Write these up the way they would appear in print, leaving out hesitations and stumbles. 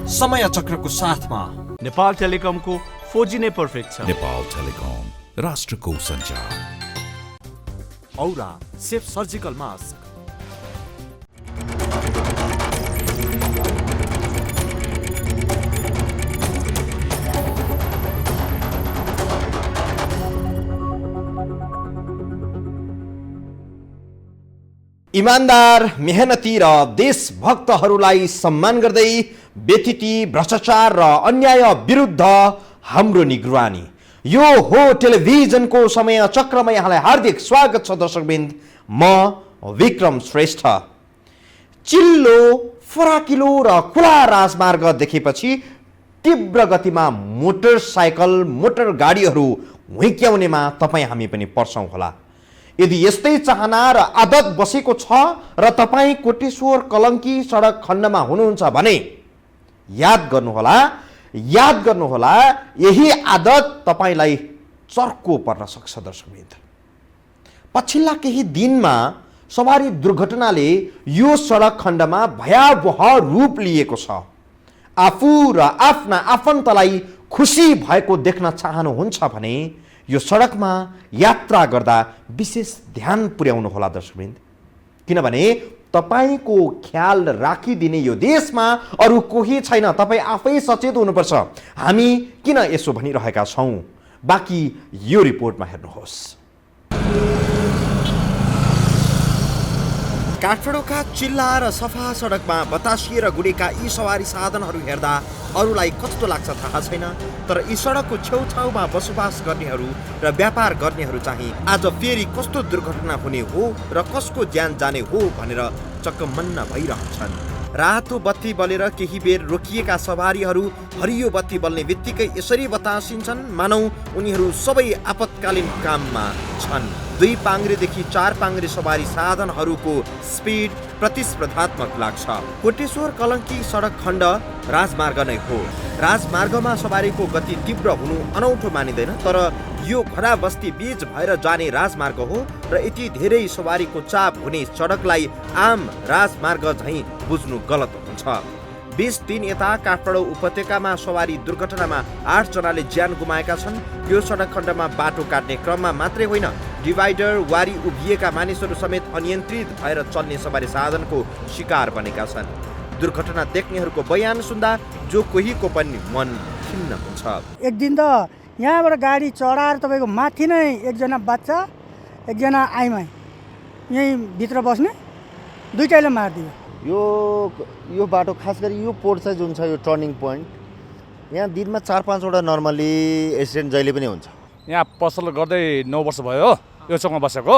समय चक्रको साथमा नेपाल टेलिकमको 4G नै पर्फेक्ट छ। नेपाल टेलिकम, राष्ट्रको सञ्चार। औरा सेफ सर्जिकल मास्क। इमानदार, मेहनती र देशभक्तहरूलाई सम्मान गर्दै व्यतिथि, भ्रष्टाचार र अन्याय विरुद्ध हाम्रो निगरानी। यो हो टेलिभिजनको समय चक्रमा यहाँलाई हार्दिक स्वागत छ दर्शकवृन्द। म विक्रम श्रेष्ठ। चिल्लो, फराकिलो र खुला राजमार्ग देखेपछि तीव्र गतिमा मोटरसाइकल, मोटर गाडीहरू हुइक्याउनेमा तपाईँ हामी पनि पर्छौँ होला। यदि यस्तै चाहना र आदत बसेको छ र तपाईँ कोटेश्वर कलङ्की सडक खण्डमा हुनुहुन्छ भने याद गर्नुहोला यही आदत तपाईँलाई चर्को पर्न सक्छ दर्शकवृन्द। पछिल्ला केही दिनमा सवारी दुर्घटनाले यो सडक खण्डमा भयावह रूप लिएको छ। आफू र आफ्ना आफन्तलाई खुसी भएको देख्न चाहनुहुन्छ भने यो सडकमा यात्रा गर्दा विशेष ध्यान पुर्याउनु होला दर्शकवृन्द, किनभने तपाईको ख्याल राखिदिने यो देशमा अरू कोही छैन। तपाईँ आफै सचेत हुनुपर्छ। हामी किन यसो भनिरहेका छौँ, बाँकी यो रिपोर्टमा हेर्नुहोस्। काठमाडौँका चिल्ला र सफा सडकमा बतासिएर गुडेका यी सवारी साधनहरू हेर्दा अरूलाई कस्तो लाग्छ थाहा छैन, तर यी सडकको छेउछाउमा बसोबास गर्नेहरू र व्यापार गर्नेहरू चाहिँ आज फेरि कस्तो दुर्घटना हुने हो र कसको ज्यान जाने हो भनेर चक्कमन्न भइरहन्छन्। रातो बत्ती बलेर केही बेर रोकिएका सवारीहरू हरियो बत्ती बल्ने बित्तिकै यसरी बतासिन्छन् मानौ उनीहरू सबै आपतकालीन काममा छन्। 2 पाङ्ग्रेदेखि 4 पाङ्ग्रे सवारी साधनहरूको स्पिड प्रतिस्पर्धात्मक लाग्छ। कोटेश्वर कलङ्की सडक खण्ड राजमार्ग नै हो। राजमार्गमा सवारीको गति तीव्र हुनु अनौठो मानिँदैन, तर यो घरा बस्ती बीच भएर जाने राजमार्ग हो र यति धेरै सवारीको चाप हुने सडकलाई आम राजमार्ग झैँ बुझ्नु गलत हुन्छ। 20 दिन यता काठमाडौँ उपत्यकामा सवारी दुर्घटनामा 8 जनाले ज्यान गुमाएका छन्। यो सडक खण्डमा बाटो काट्ने क्रममा मात्रै होइन, डिभाइडर वारी उभिएका मानिसहरू समेत अनियन्त्रित भएर चल्ने सवारी साधनको शिकार बनेका छन्। दुर्घटना देख्नेहरूको बयान सुन्दा जो कोहीको पनि मन खिन्न हुन्छ। एक दिन त यहाँबाट गाडी चढाएर तपाईँको माथि नै एकजना बच्चा, एकजना आइमाई यहीँ भित्र बस्ने दुईटैले मारिदियो। यो बाटो खास गरी यो पोर्ट चाहिँ जुन छ यो टर्निङ पोइन्ट, यहाँ दिनमा 4-5 वटा नर्मली एक्सिडेन्ट जहिले पनि हुन्छ। यहाँ पसल गर्दै 9 वर्ष भयो यो चौकमा बसेको।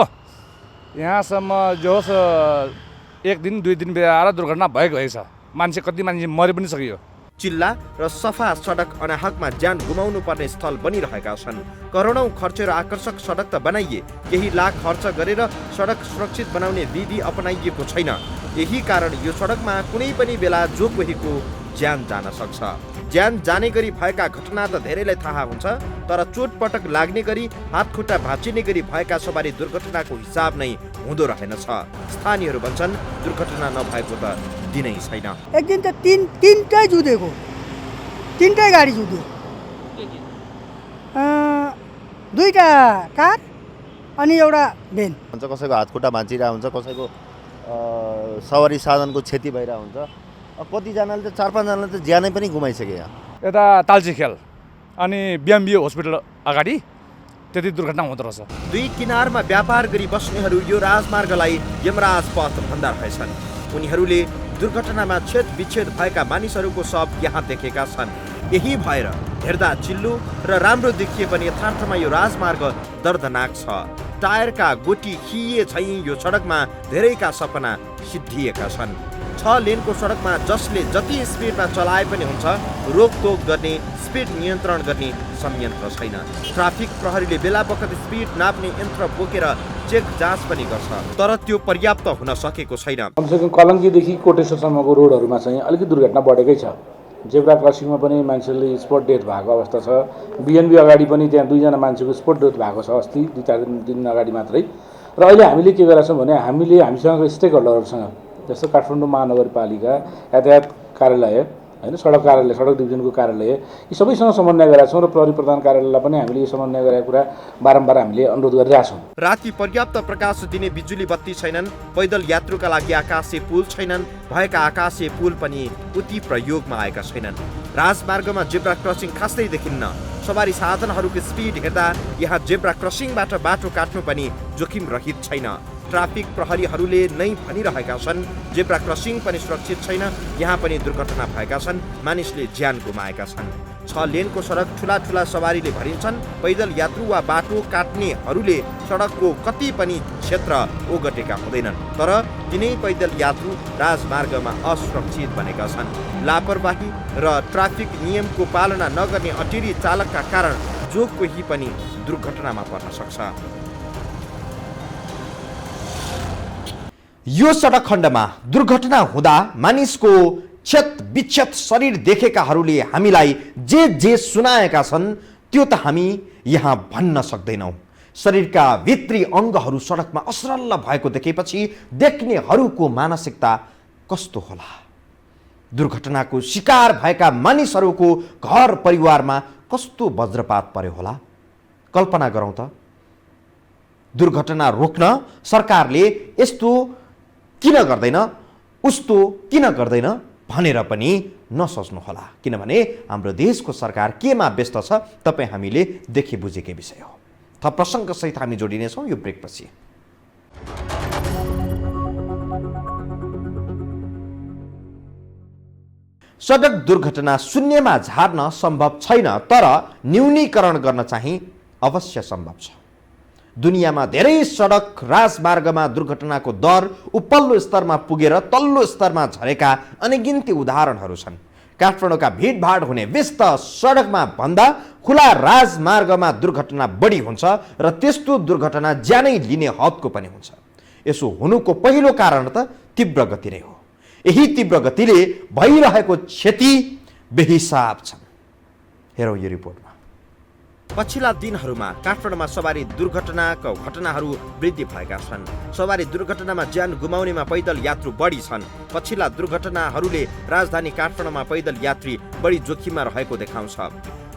यहाँसम्म जो होस् 1 दिन 2 दिन बिहार दुर्घटना भएको छ। कति मान्छे मरि पनि सकियो। चिल्ला र सफा सडक अनाहकमा ज्यान गुमाउनु पर्ने स्थल बनिरहेका छन्। करोडौं खर्चेर आकर्षक सडक त बनाइए, केही लाख खर्च गरेर सडक सुरक्षित बनाउने विधि अपनाइएको छैन। यही कारण यो सडकमा कुनै पनि बेला जो कोहीको ज्यान जान सक्छ। ज्यान जाने गरी भएका घटना त धेरैलाई थाहा हुन्छ, तर चोटपटक लाग्ने गरी हातखुट्टा भाँचिने गरी भएका सवारी दुर्घटनाको हिसाब नै हुँदो रहेनछ। स्थानीयहरू भन्छन् दुर्घटना नभएको त दिनै छैन। एक दिन त तीनटै जुधेको, 3टै गाडी जुध्यो। 2टा कार अनि एउटा भेन हुन्छ। कसैको हातखुट्टा भाँचिरहेको हुन्छ, कसैको सवारी साधनको क्षति भइरहेको हुन्छ। कतिजनाले त 4-5 जनाले त ज्यानै पनि गुमाइसके। यहाँ यता तालची खेल अनि बिएमबिओ हस्पिटल अगाडि त्यति दुर्घटना हुँदो रहेछ। 2 किनारमा व्यापार गरी बस्नेहरू यो राजमार्गलाई यमराज पथ भन्दा रहेछन्। उनीहरूले दुर्घटनामा छेद विच्छेद भएका मानिसहरूको शव यहाँ देखेका छन्। यही भएर हेर्दा चिल्लो र राम्रो देखिए पनि यथार्थमा यो राजमार्ग दर्दनाक छ। टायरका गोटी खिए झैँ यो सडकमा धेरैका सपना सिद्धिएका छन्। 6 लेनको सडकमा जसले जति स्पिडमा चलाए पनि हुन्छ, रोकटोक गर्ने, स्पिड नियन्त्रण गर्ने संयन्त्र छैन। ट्राफिक प्रहरीले बेला बखत स्पिड नाप्ने यन्त्र बोकेर चेक जाँच पनि गर्छ, तर त्यो पर्याप्त हुन सकेको छैन। कमसेकम कलङ्कीदेखि कोटेश्वरसम्मको रोडहरूमा चाहिँ अलिकति दुर्घटना बढेकै छ। जेब्रा क्रसिङमा पनि मान्छेले स्पट डेथ भएको अवस्था छ। बिएनबी अगाडि पनि त्यहाँ 2 जना मान्छेको स्पट डेथ भएको छ अस्ति 2-4 दिन अगाडि मात्रै। र अहिले हामीले के गरेका छौँ भने हामीसँग स्टेक होल्डरहरूसँग जस्तो काठमाडौँ महानगरपालिका यातायात कार्यालय होइन सडक कार्यालय सडक डिभिजनको कार्यालय यी सबैसँग समन्वय गरेका छौँ र प्रहरी प्रधान कार्यालयलाई पनि हामीले यो समन्वय गरेको कुरा बारम्बार हामीले अनुरोध गरिरहेछौँ। राति पर्याप्त प्रकाश दिने बिजुली बत्ती छैनन्, पैदल यात्रुका लागि आकाशे पुल छैनन्, भएका आकाशे पुल पनि उति प्रयोगमा आएका छैनन्। राजमार्गमा जेब्रा क्रसिङ खासै देखिन्न। सवारी साधनहरूको स्पिड हेर्दा यहाँ जेब्रा क्रसिङबाट बाटो काट्नु पनि जोखिम रहित छैन। ट्राफिक प्रहरीहरूले नै भनिरहेका छन् जेब्रा क्रसिङ पनि सुरक्षित छैन, यहाँ पनि दुर्घटना भएका छन्, मानिसले ज्यान गुमाएका छन्। 6 लेनको सडक ठुला ठुला सवारीले भरिन्छन्, पैदल यात्रु वा बाटो काट्नेहरूले सडकको कति पनि क्षेत्र ओगटेका हुँदैनन्, तर तिनै पैदल यात्रु राजमार्गमा असुरक्षित बनेका छन्। लापरवाही र ट्राफिक नियमको पालना नगर्ने अटेरी चालकका कारण जो कोही पनि दुर्घटनामा पर्न सक्छ। यो सडक खण्डमा दुर्घटना हुँदा मानिसको क्षत विक्षत शरीर देखेकाहरूले हामीलाई जे सुनाएका छन् त्यो त हामी यहाँ भन्न सक्दैनौँ। शरीरका भित्री अङ्गहरू सडकमा असरल्ल भएको देखेपछि देख्नेहरूको मानसिकता कस्तो होला? दुर्घटनाको शिकार भएका मानिसहरूको घर परिवारमा कस्तो वज्रपात पर्यो होला? कल्पना गरौँ त। दुर्घटना रोक्न सरकारले यस्तो किन गर्दैन, उस्तो किन गर्दैन भनेर पनि नसोच्नुहोला, किनभने हाम्रो देशको सरकार केमा व्यस्त छ तपाईँ हामीले देखे बुझेकै विषय हो। थप प्रसङ्गसहित हामी जोडिनेछौँ यो ब्रेकपछि। सडक दुर्घटना शून्यमा झार्न सम्भव छैन, तर न्यूनीकरण गर्न चाहिँ अवश्य सम्भव छ। दुनियाँमा धेरै सडक राजमार्गमा दुर्घटनाको दर उपल्लो स्तरमा पुगेर तल्लो स्तरमा झरेका अनगिन्ती उदाहरणहरू छन्। काठमाडौँका भिडभाड हुने व्यस्त सडकमा भन्दा खुला राजमार्गमा दुर्घटना बढी हुन्छ र त्यस्तो दुर्घटना ज्यानै लिने हदको पनि हुन्छ। यसो हुनुको पहिलो कारण त तीव्र गति नै हो। यही तीव्र गतिले भइरहेको क्षति बेहिसाब छन्। हेरौँ यो रिपोर्टमा। पछिल्ला दिनहरूमा काठमाडौँमा सवारी दुर्घटनाका घटनाहरू वृद्धि भएका छन्। सवारी दुर्घटनामा ज्यान गुमाउनेमा पैदल यात्रु बढी छन्। पछिल्ला दुर्घटनाहरूले राजधानी काठमाडौँमा पैदल यात्री बढी जोखिममा रहेको देखाउँछ।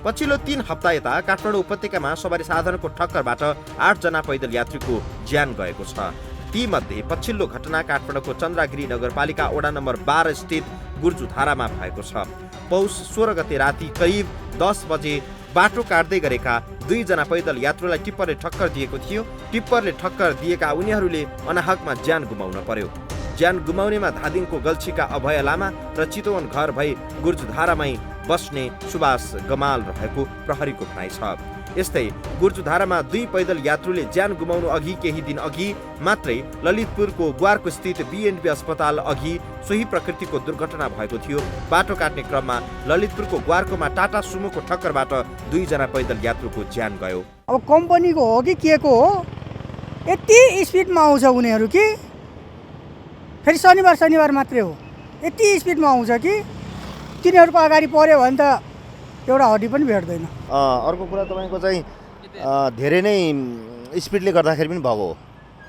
पछिल्लो 3 हप्ता यता काठमाडौँ उपत्यकामा सवारी साधनको ठक्करबाट 8 जना पैदल यात्रीको ज्यान गएको छ। तीमध्ये पछिल्लो घटना काठमाडौँको चन्द्रगिरी नगरपालिका वडा नम्बर 12 स्थित गुर्जुधारामा भएको छ। पौष 16 गते राति करिब 10 बजे बाटो काट्दै गरेका 2 जना पैदल यात्रुलाई टिप्परले ठक्कर दिएको थियो। टिप्परले ठक्कर दिएका उनीहरूले अनाहकमा ज्यान गुमाउन पर्यो। ज्यान गुमाउनेमा धादिङको गल्छीका अभय लामा र चितवन घर भई गुर्जुधारामै बस्ने सुभाष गमाल रहेको प्रहरीको भनाइ छ। यस्तै गुर्जुधारामा 2 पैदल यात्रुले ज्यान गुमाउनु अघि केही दिन अघि मात्रै ललितपुरको ग्वारको स्थित बीएनबी अस्पताल अघि सोही प्रकृतिको दुर्घटना भएको थियो। बाटो काट्ने क्रममा ललितपुरको ग्वारकोमा टाटा सुमोको ठक्करबाट 2 जना पैदल यात्रुको ज्यान गयो। अब कम्पनीको हो कि के को हो, यति स्पिडमा आउँछ उनीहरू कि फेरि शनिबार मात्रै हो, यति स्पिडमा आउँछ कि तिनीहरूको अगाडि पर्यो भने त एउटा हड्डी पनि भेट्दैन। अर्को कुरा तपाईँको चाहिँ धेरै नै स्पिडले गर्दाखेरि पनि भएको हो।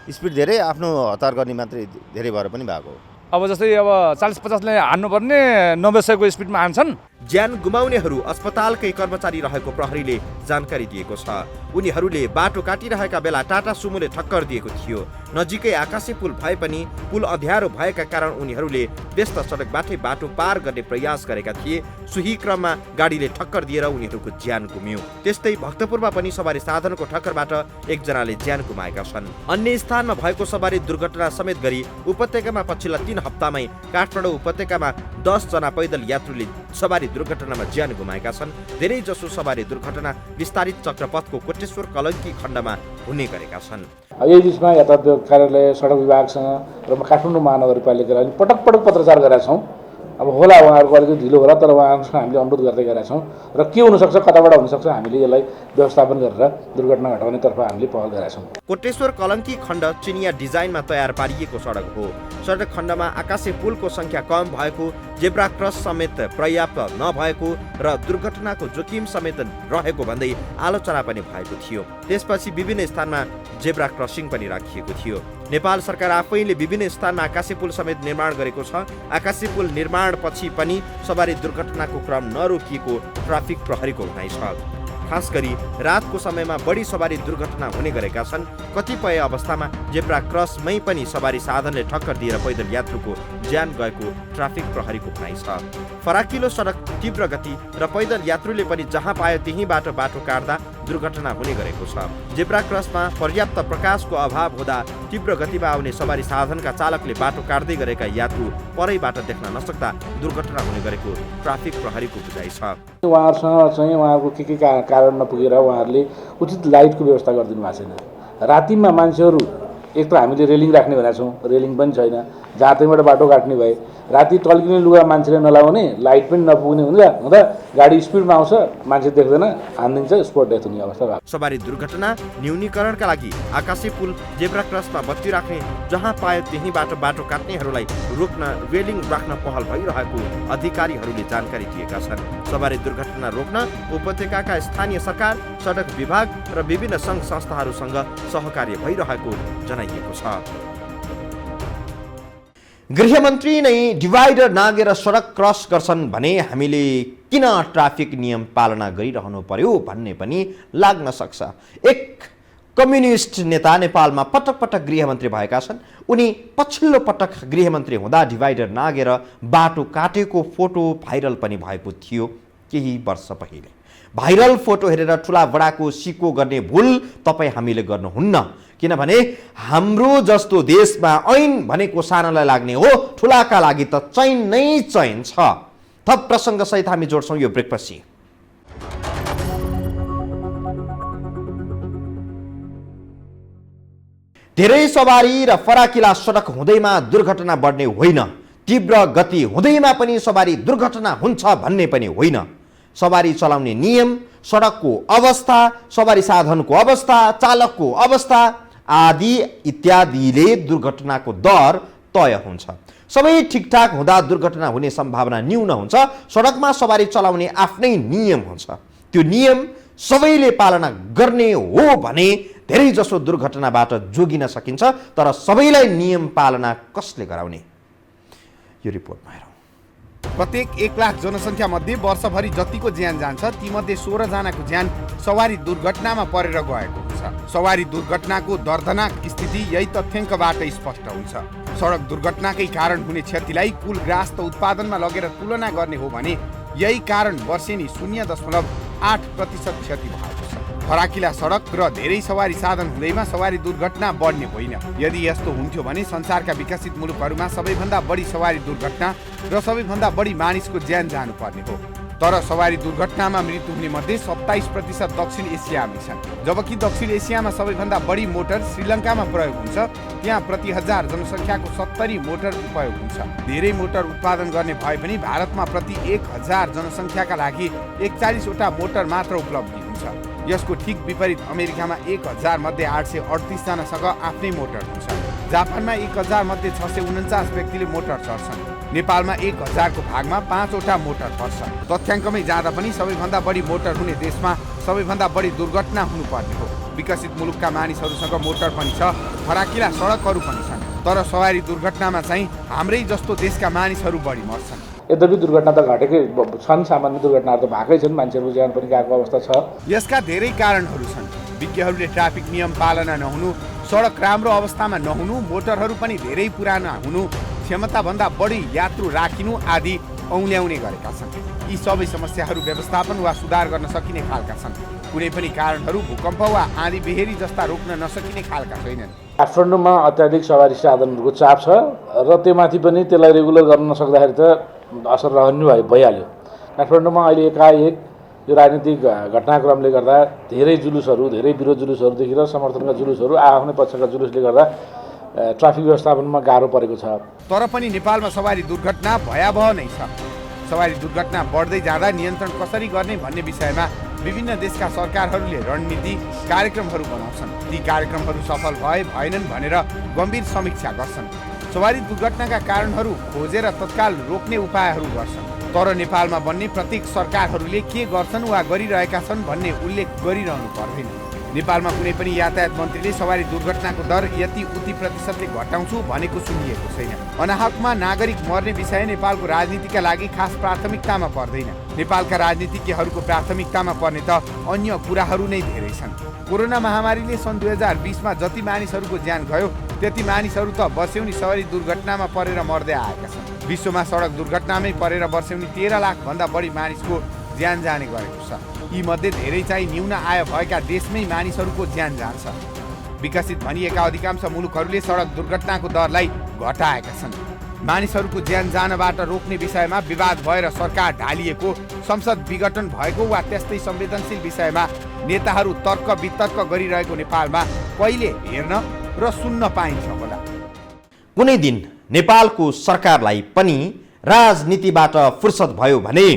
स्पिड धेरै आफ्नो हतार गर्ने मात्रै धेरै भएर पनि भएको हो। अब जस्तै अब 40-50ले हान्नुपर्ने 90-100को स्पिडमा हान्छन्। ज्यान गुमाउनेहरू अस्पतालकै कर्मचारी रहेको प्रहरीले जानकारी दिएको छ। उनीहरूले बाटो काटिरहेका बेला टाटा सुमोले ठक्कर दिएको थियो। नजिकै आकाशे पुल भए पनि पुल अँध्यारो भएका कारण उनीहरूले व्यस्त सडकबाटै बाटो पार गर्ने प्रयास गरेका थिए। सोही क्रममा गाडीले ठक्कर दिएर उनीहरूको ज्यान गुम्यो। त्यस्तै भक्तपुरमा पनि सवारी साधनको ठक्करबाट 1 जनाले ज्यान गुमाएका छन्। अन्य स्थानमा भएको सवारी दुर्घटना समेत गरी उपत्यकामा पछिल्ला 3 हप्तामै काठमाडौँ उपत्यकामा 10 जना पैदल यात्रुले सवारी दुर्घटनामा ज्यान गुमाएका छन्। धेरै जसो सवारी दुर्घटना विस्तारित चक्रपथको कोटेश्वर कलङ्की खण्डमा हुने गरेका छन्। यही बिचमा यातायात कार्यालय सडक विभागसँग र काठमाडौँ महानगरपालिकालाई पटक पत्रचार गरेका छौँ। अब होला उहाँहरूको अलिकति ढिलो होला, तर उहाँहरूसँग हामीले अनुरोध गर्दै गरेका छौँ र के हुनसक्छ कताबाट हुनसक्छ हामीले यसलाई व्यवस्थापन गरेर दुर्घटना घटाउनेतर्फ हामीले पहल गरेका छौँ। कोटेश्वर कलङ्की खण्ड चिनिया डिजाइनमा तयार पारिएको सडक हो। सडक खण्डमा आकाशे पुलको संख्या कम भएको, जेब्रा क्रस समेत पर्याप्त नभएको र दुर्घटनाको जोखिम समेत रहेको भन्दै आलोचना पनि भएको थियो। त्यसपछि विभिन्न स्थानमा जेब्रा क्रसिङ पनि राखिएको थियो। नेपाल सरकार आफैले विभिन्न स्थानमा आकाशे पुल समेत निर्माण गरेको छ। आकाशे पुल निर्माणपछि पनि सवारी दुर्घटनाको क्रम नरोकिएको ट्राफिक प्रहरीको भनाइ छ। खास गरी रातको समयमा बढी सवारी दुर्घटना हुने गरेका छन्। कतिपय अवस्थामा जेब्रा क्रसमै पनि सवारी साधनले ठक्कर दिएर पैदल यात्रुको ज्यान गएको ट्राफिक प्रहरीको भनाइ छ। फराकिलो सडक, तीव्र गति र पैदल यात्रुले पनि जहाँ पायो त्यहीँबाट बाटो काट्दा दुर्घटना हुने गरेको छ। जेब्रा क्रसमा पर्याप्त प्रकाशको अभाव हुँदा तीव्र गतिमा आउने सवारी साधनका चालकले बाटो काट्दै गरेका यात्रु परैबाट देख्न नसक्दा दुर्घटना हुने गरेको ट्राफिक प्रहरीको बुझाइ छ। उहाँहरूसँग चाहिँ उहाँहरूको के कारण नपुगेर उहाँहरूले उचित लाइटको व्यवस्था गरिदिनु भएको छैन। रातिमा मान्छेहरू एक त हामीले रेलिङ राख्ने भनेका छौँ, रेलिङ पनि छैन, जहाँ त्यहीँबाट बाटो काट्ने भए राति टल्किने लुगा मान्छेले नलाउने, लाइट पनि नपुग्ने हुँदा गाडी स्पिडमा आउँछ, मान्छे देख्दैन, हानिदिन्छ, स्पोट डेथ हुने अवस्था भएको। सवारी दुर्घटना न्यूनीकरणका लागि आकाशे पुल, जेब्रा क्रसमा बत्ती राख्ने, जहाँ पायो त्यहीँबाट बाटो काट्नेहरूलाई रोक्न रेलिङ राख्न पहल भइरहेको अधिकारीहरूले जानकारी दिएका छन्। सवारी दुर्घटना रोक्न उपत्यकाका स्थानीय सरकार, सडक विभाग र विभिन्न सङ्घ संस्थाहरूसँग सहकार्य भइरहेको जनाइएको छ। गृहमन्त्री नै डिभाइडर नागेर सडक क्रस गर्छन् भने हामीले किन ट्राफिक नियम पालना गरिरहनु पर्यो भन्ने पनि लाग्न सक्छ। एक कम्युनिस्ट नेता नेपालमा पटक पटक गृहमन्त्री भएका छन्। उनी पछिल्लो पटक गृहमन्त्री हुँदा डिभाइडर नागेर बाटो काटेको फोटो भाइरल पनि भएको थियो केही वर्ष पहिले। भाइरल फोटो हेरेर ठुला बडाको सिको गर्ने भुल तपाईँ हामीले गर्नुहुन्न, किनभने हाम्रो जस्तो देशमा ऐन भनेको सानालाई लाग्ने हो, ठुलाका लागि त चैन नै चैन छ। थप प्रसङ्गसहित हामी जोड्छौँ यो ब्रेकपछि। धेरै सवारी र फराकिला सडक हुँदैमा दुर्घटना बढ्ने होइन, तीव्र गति हुँदैमा पनि सवारी दुर्घटना हुन्छ भन्ने पनि होइन। सवारी चलाउने नियम, सडकको अवस्था, सवारी साधनको अवस्था, चालकको अवस्था आदि इत्यादिले दुर्घटनाको दर तय हुन्छ। सबै ठिकठाक हुँदा दुर्घटना हुने सम्भावना न्यून हुन्छ। सडकमा सवारी चलाउने आफ्नै नियम हुन्छ, त्यो नियम सबैले पालना गर्ने हो भने धेरै जसो दुर्घटनाबाट जोगिन सकिन्छ। तर सबैलाई नियम पालना कसले गराउने? यो रिपोर्टमा हेरौँ। प्रत्येक 1 लाख जनसङ्ख्या मध्ये वर्षभरि जतिको ज्यान जान्छ तीमध्ये 16 जनाको ज्यान सवारी दुर्घटनामा परेर गएको हुन्छ। सवारी दुर्घटनाको दर्दनाक स्थिति यही तथ्याङ्कबाट स्पष्ट हुन्छ। सडक दुर्घटनाकै कारण हुने क्षतिलाई कुल ग्रास्त उत्पादनमा लगेर तुलना गर्ने हो भने यही कारण वर्षेनी 0.8% क्षति भएको छ। फराकिला सडक र धेरै सवारी साधन हुँदैमा सवारी दुर्घटना बढ्ने होइन। यदि यस्तो हुन्थ्यो भने संसारका विकसित मुलुकहरूमा सबैभन्दा बढी सवारी दुर्घटना र सबैभन्दा बढी मानिसको ज्यान जानुपर्ने हो। तर सवारी दुर्घटनामा मृत्यु हुने मध्ये 27% दक्षिण एसियामै छन्। जबकि दक्षिण एसियामा सबैभन्दा बढी मोटर श्रीलङ्कामा प्रयोग हुन्छ, त्यहाँ प्रति 1000 जनसङ्ख्याको 70 मोटर उपयोग हुन्छ। धेरै मोटर उत्पादन गर्ने भए पनि भारतमा प्रति 1000 जनसङ्ख्याका लागि 41 वटा मोटर मात्र उपलब्ध हुन्छ। यसको ठिक विपरीत अमेरिकामा 1000 मध्ये 838 जनासँग आफ्नै मोटर हुन्छ। जापानमा 1000 मध्ये 649 व्यक्तिले मोटर चढ्छन्। नेपालमा 1000 को भागमा 5 वटा मोटर पर्छ। तथ्याङ्कमै जाँदा पनि सबैभन्दा बढी मोटर हुने देशमा सबैभन्दा बढी दुर्घटना हुनुपर्ने हो। विकसित मुलुकका मानिसहरूसँग मोटर पनि छ, फराकिला सडकहरू पनि छन्, तर सवारी दुर्घटनामा चाहिँ हाम्रै जस्तो देशका मानिसहरू बढी मर्छन्। यद्यपि दुर्घटना त घटेकै छन्, सामान्य दुर्घटनाहरू त भएकै छन्, मान्छेहरूको ज्यान पनि गएको अवस्था छ। यसका धेरै कारणहरू छन्। विज्ञहरूले ट्राफिक नियम पालना नहुनु, सडक राम्रो अवस्थामा नहुनु, मोटरहरू पनि धेरै पुराना हुनु, क्षमताभन्दा बढी यात्रु राखिनु आदि औल्याउने गरेका छन्। यी सबै समस्याहरू व्यवस्थापन वा सुधार गर्न सकिने खालका छन्। कुनै पनि कारणहरू भूकम्प वा आँधी बेहेरी जस्ता रोक्न नसकिने खालका छैनन्। काठमाडौँमा अत्याधिक सवारी साधनहरूको चाप छ र त्योमाथि पनि त्यसलाई रेगुलर गर्न नसक्दाखेरि त असर रहने भइहाल्यो। काठमाडौँमा अहिले एकाएक यो राजनीतिक घटनाक्रमले गर्दा धेरै जुलुसहरू, धेरै विरोध जुलुसहरूदेखि र समर्थनका जुलुसहरू, आफ्नै पक्षका जुलुसले गर्दा ट्राफिक व्यवस्थापनमा गाह्रो परेको छ। तर पनि नेपालमा सवारी दुर्घटना भयावह नै छ। सवारी दुर्घटना बढ्दै जाँदा नियन्त्रण कसरी गर्ने भन्ने विषयमा विभिन्न देशका सरकारहरूले रणनीति कार्यक्रमहरू बनाउँछन्। ती कार्यक्रमहरू सफल भएनन् भनेर गम्भीर समीक्षा गर्छन्। सवारी दुर्घटनाका कारणहरू खोजेर तत्काल रोक्ने उपायहरू गर्छन्। तर नेपालमा बन्ने प्रत्येक सरकारहरूले के गर्छन् वा गरिरहेका छन् भन्ने उल्लेख गरिरहनु पर्दैन। नेपालमा कुनै पनि यातायात मन्त्रीले सवारी दुर्घटनाको दर यति उति प्रतिशतले घटाउँछु भनेको सुनिएको छैन। अनाहकमा नागरिक मर्ने विषय नेपालको राजनीतिका लागि खास प्राथमिकतामा पर्दैन। नेपालका राजनीतिज्ञहरूको प्राथमिकतामा पर्ने त अन्य कुराहरू नै धेरै छन्। कोरोना महामारीले सन् 2020मा जति मानिसहरूको ज्यान गयो त्यति मानिसहरू त वर्षेउनी सवारी दुर्घटनामा परेर मर्दै आएका छन्। विश्वमा सडक दुर्घटनामै परेर वर्षेउनी 13 लाखभन्दा बढी मानिसको ज्यान जाने गरेको छ। यी मध्ये धेरै चाहिँ न्यून आय भएका देशमै मानिसहरूको ज्यान जान्छ। विकसित भनिएका अधिकांश मुलुकहरूले सडक दुर्घटनाको दरलाई घटाएका छन्। मानिसहरूको ज्यान जानबाट रोक्ने विषयमा विवाद भएर सरकार ढालिएको, संसद विघटन भएको वा त्यस्तै संवेदनशील विषयमा नेताहरू तर्क वितर्क गरिरहेको नेपालमा कहिले हेर्न र सुन्न पाइन्छ होला। कुनै दिन नेपालको सरकारलाई पनि राजनीतिबाट फुर्सद भयो भने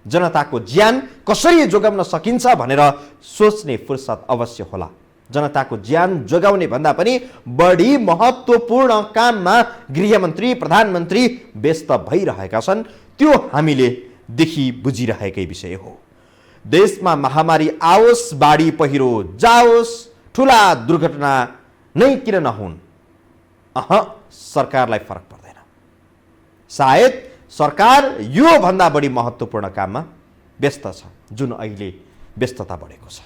जनताको ज्यान कसरी जोगाउन सकिन्छ भनेर सोच्ने फुर्सद अवश्य होला। जनताको ज्यान जोगाउने भन्दा पनि बढी महत्त्वपूर्ण काममा गृहमन्त्री प्रधानमन्त्री व्यस्त भइरहेका छन्। त्यो हामीले देखि बुझिरहेकै विषय हो। देशमा महामारी आओस्, बाढी पहिरो जाओस्, ठुला दुर्घटना नै किन नहुन्, सरकारलाई फरक पर्दैन। सायद सरकार यो भन्दा बढी महत्त्वपूर्ण काममा व्यस्त छ, जुन अहिले व्यस्तता बढेको छ।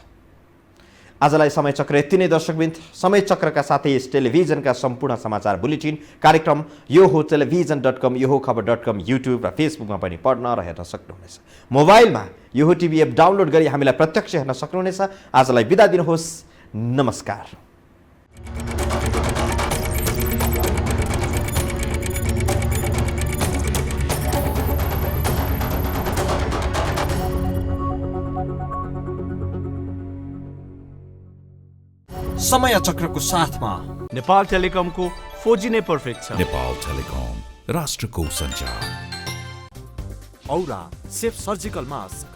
आजलाई समय चक्र यति नै दर्शकवृन्द। समय चक्रका साथै यस टेलिभिजनका सम्पूर्ण समाचार बुलेटिन कार्यक्रम यो हो टेलिभिजन.com, यो हो खबर.com, युट्युब र फेसबुकमा पनि पढ्न र हेर्न सक्नुहुनेछ। मोबाइलमा यो हो टिभी एप डाउनलोड गरी हामीलाई प्रत्यक्ष हेर्न सक्नुहुनेछ। आजलाई बिदा दिनुहोस्, नमस्कार। समय चक्रको साथमा नेपाल टेलिकमको 4G नै पर्फेक्ट छ। नेपाल टेलिकम, राष्ट्रको सञ्चार। औरा सेफ सर्जिकल मास्क।